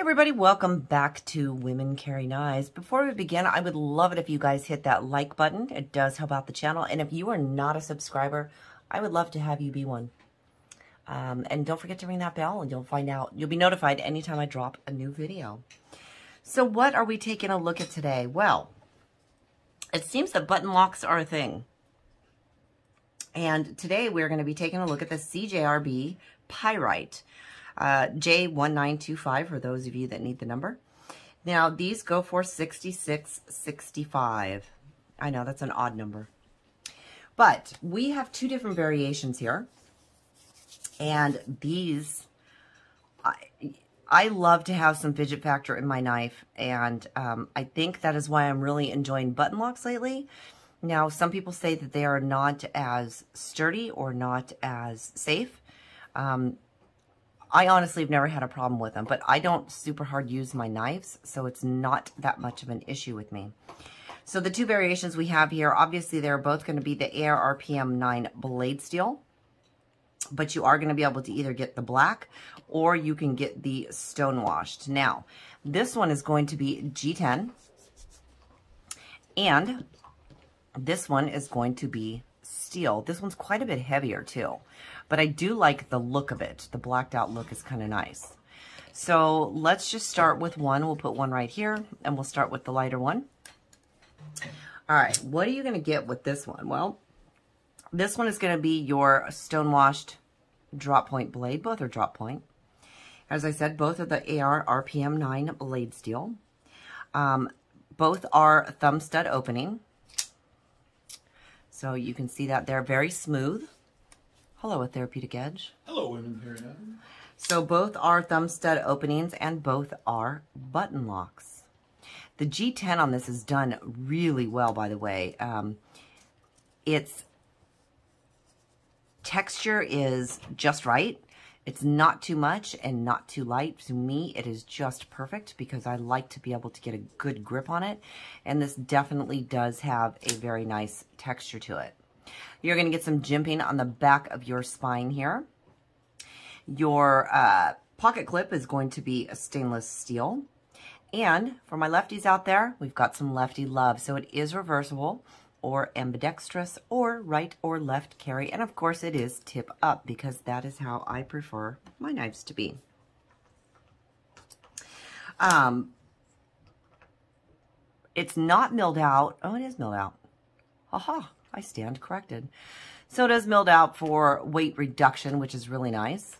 everybody, welcome back to Women Carry Knives. Before we begin, I would love it if you guys hit that like button. It does help out the channel. And if you are not a subscriber, I would love to have you be one. And don't forget to ring that bell and you'll be notified anytime I drop a new video. So what are we taking a look at today? Well, it seems that button locks are a thing. And today we're going to be taking a look at the CJRB Pyrite. J1925 for those of you that need the number. Now these go for $66.65. I know that's an odd number, but we have two different variations here, and these I love to have some fidget factor in my knife, and I think that is why I'm really enjoying button locks lately. Now some people say that they are not as sturdy or not as safe. I honestly have never had a problem with them, but I don't super hard use my knives, so it's not that much of an issue with me. So the two variations we have here, obviously they're both going to be the ARPM 9 blade steel, but you are going to be able to either get the black or you can get the stone washed. Now, this one is going to be G10, and this one is going to be steel. This one's quite a bit heavier too, but I do like the look of it. The blacked out look is kind of nice. So let's just start with one. We'll put one right here and we'll start with the lighter one. All right, what are you going to get with this one? Well, this one is going to be your stone washed drop point blade. Both are drop point. As I said, both are the ARPM 9 blade steel. Both are thumb stud opening. So you can see that they're very smooth. Hello, a therapeutic edge. Hello, Women Carry Knives. So both are thumb stud openings and both are button locks. The G10 on this is done really well, by the way. Its texture is just right. It's not too much and not too light. To me, it is just perfect because I like to be able to get a good grip on it. And this definitely does have a very nice texture to it. You're going to get some jimping on the back of your spine here. Your pocket clip is going to be a stainless steel. And for my lefties out there, we've got some lefty love. So it is reversible or ambidextrous or right or left carry. And of course it is tip up because that is how I prefer my knives to be. It's not milled out. Oh, it is milled out. Aha, I stand corrected. So it is milled out for weight reduction, which is really nice.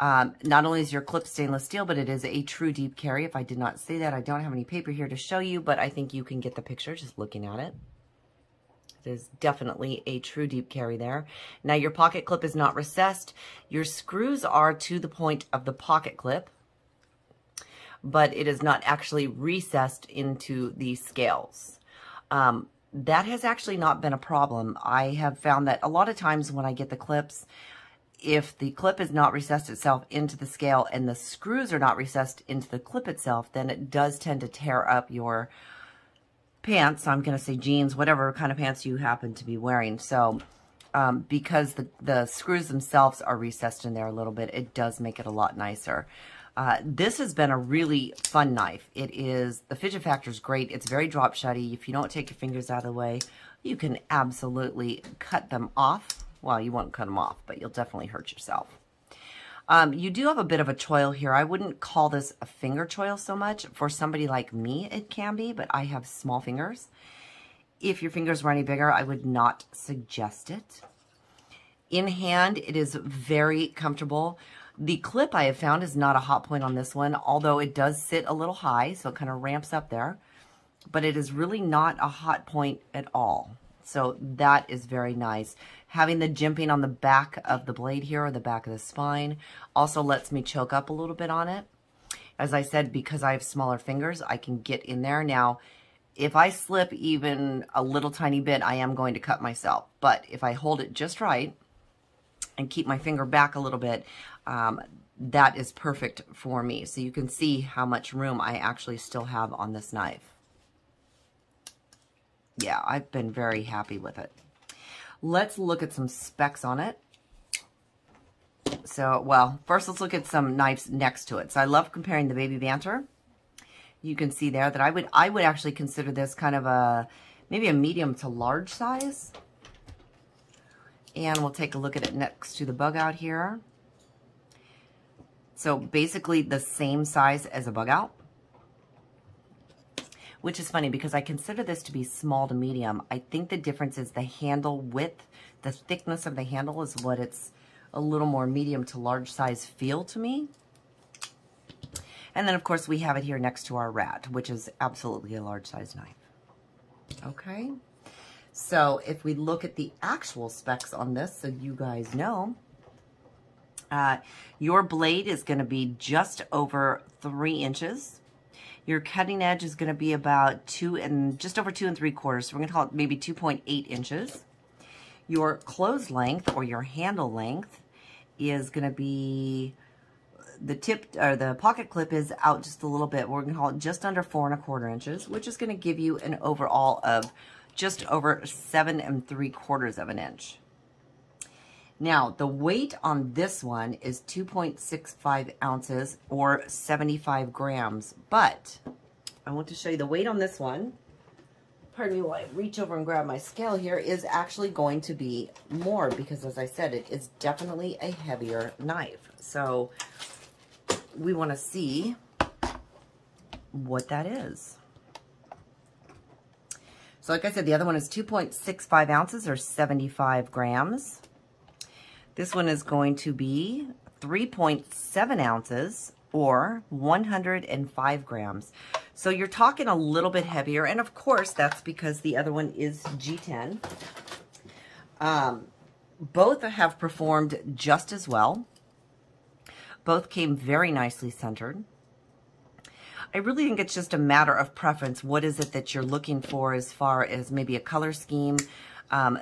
Not only is your clip stainless steel, but it is a true deep carry. If I did not say that, I don't have any paper here to show you, but I think you can get the picture just looking at it. It is definitely a true deep carry there. Now your pocket clip is not recessed. Your screws are to the point of the pocket clip, but it is not actually recessed into the scales. That has actually not been a problem. I have found that a lot of times when I get the clips, if the clip is not recessed itself into the scale and the screws are not recessed into the clip itself, then it does tend to tear up your pants. I'm going to say jeans, whatever kind of pants you happen to be wearing. So because the screws themselves are recessed in there a little bit, it does make it a lot nicer. This has been a really fun knife. The fidget factor is great. It's very drop shutty. If you don't take your fingers out of the way, you can absolutely cut them off. Well, you won't cut them off, but you'll definitely hurt yourself. You do have a bit of a choil here. I wouldn't call this a finger choil so much. For somebody like me, it can be, but I have small fingers. If your fingers were any bigger, I would not suggest it. In hand, it is very comfortable. The clip I have found is not a hot point on this one, although it does sit a little high, so it kind of ramps up there. But it is really not a hot point at all. So that is very nice. Having the jimping on the back of the blade here, or the back of the spine, also lets me choke up a little bit on it. As I said, because I have smaller fingers, I can get in there. Now, if I slip even a little tiny bit, I am going to cut myself. But if I hold it just right and keep my finger back a little bit, that is perfect for me. So you can see how much room I actually still have on this knife. Yeah, I've been very happy with it. Let's look at some specs on it. So, well, first let's look at some knives next to it. So I love comparing the Baby Banter. You can see there that I would actually consider this kind of a, maybe a medium to large size. And we'll take a look at it next to the Bug Out here. So basically the same size as a Bug Out. Which is funny because I consider this to be small to medium. I think the difference is the handle width. The thickness of the handle is what it's a little more medium to large size feel to me. And then of course we have it here next to our Rat, which is absolutely a large size knife. Okay. So if we look at the actual specs on this, so you guys know, your blade is going to be just over 3 inches. Your cutting edge is going to be about just over 2 3/4. So we're going to call it maybe 2.8 inches. Your close length or your handle length is going to be, the tip or the pocket clip is out just a little bit. We're going to call it just under 4 1/4 inches, which is going to give you an overall of just over 7 3/4 of an inch. Now, the weight on this one is 2.65 ounces or 75 grams, but I want to show you the weight on this one. Pardon me while I reach over and grab my scale here, is actually going to be more because, as I said, it is definitely a heavier knife. So we want to see what that is. So like I said, the other one is 2.65 ounces or 75 grams. This one is going to be 3.7 ounces or 105 grams. So you're talking a little bit heavier. And of course, that's because the other one is G10. Both have performed just as well. Both came very nicely centered. I really think it's just a matter of preference. What is it that you're looking for as far as maybe a color scheme?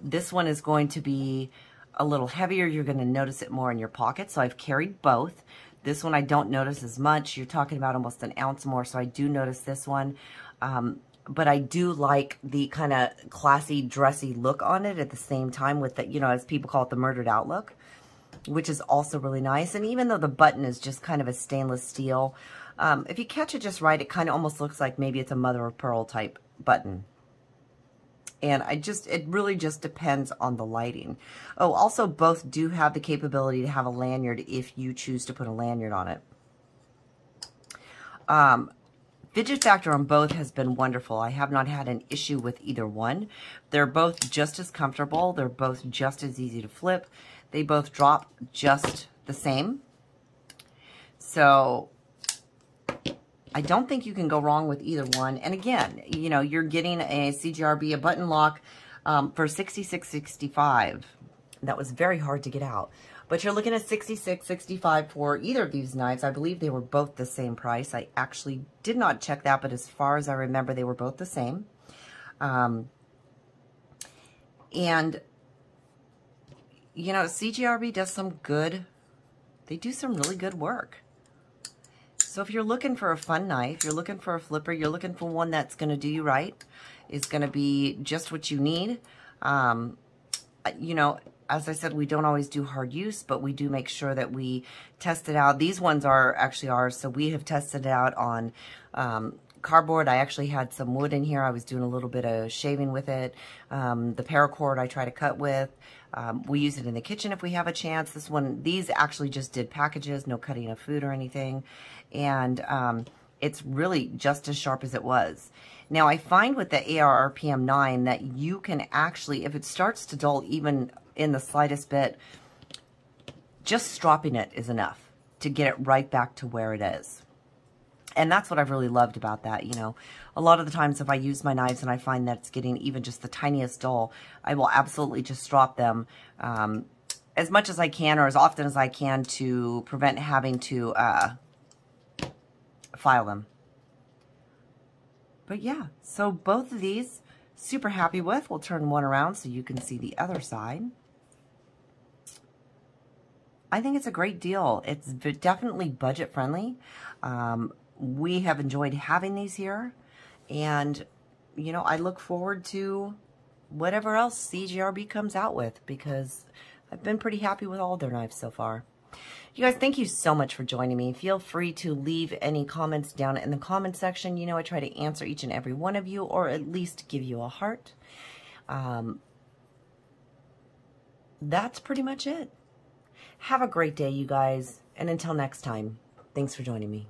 This one is going to be a little heavier. You're going to notice it more in your pocket. So I've carried both. This one I don't notice as much. You're talking about almost an ounce more. So I do notice this one. But I do like the kind of classy, dressy look on it at the same time with the, you know, as people call it, the murdered out look, which is also really nice. And even though the button is just kind of a stainless steel, if you catch it just right, it kind of almost looks like maybe it's a mother of pearl type button. And it really just depends on the lighting. Oh, also both do have the capability to have a lanyard if you choose to put a lanyard on it. Fidget factor on both has been wonderful. I have not had an issue with either one. They're both just as comfortable. They're both just as easy to flip. They both drop just the same. So I don't think you can go wrong with either one. And again, you know, you're getting a CJRB, a button lock for $66.65. That was very hard to get out. But you're looking at $66.65 for either of these knives. I believe they were both the same price. I actually did not check that, but as far as I remember, they were both the same. And, you know, CJRB does some good, they do some really good work. So if you're looking for a fun knife, you're looking for a flipper, you're looking for one that's going to do you right, is going to be just what you need. You know, as I said, we don't always do hard use, but we do make sure that we test it out. These ones are actually ours, so we have tested it out on cardboard. I actually had some wood in here. I was doing a little bit of shaving with it. The paracord I try to cut with. We use it in the kitchen if we have a chance. This one, these actually just did packages, no cutting of food or anything. And it's really just as sharp as it was. Now, I find with the AR RPM 9 that you can actually, if it starts to dull even in the slightest bit, just stropping it is enough to get it right back to where it is. And that's what I've really loved about that. You know, a lot of the times if I use my knives and I find that it's getting even just the tiniest dull, I will absolutely just drop them as much as I can or as often as I can to prevent having to file them. But yeah, so both of these, super happy with. We'll turn one around so you can see the other side. I think it's a great deal. It's definitely budget friendly. We have enjoyed having these here. And, you know, I look forward to whatever else CJRB comes out with because I've been pretty happy with all their knives so far. You guys, thank you so much for joining me. Feel free to leave any comments down in the comment section. You know, I try to answer each and every one of you, or at least give you a heart. That's pretty much it. Have a great day, you guys. And until next time, thanks for joining me.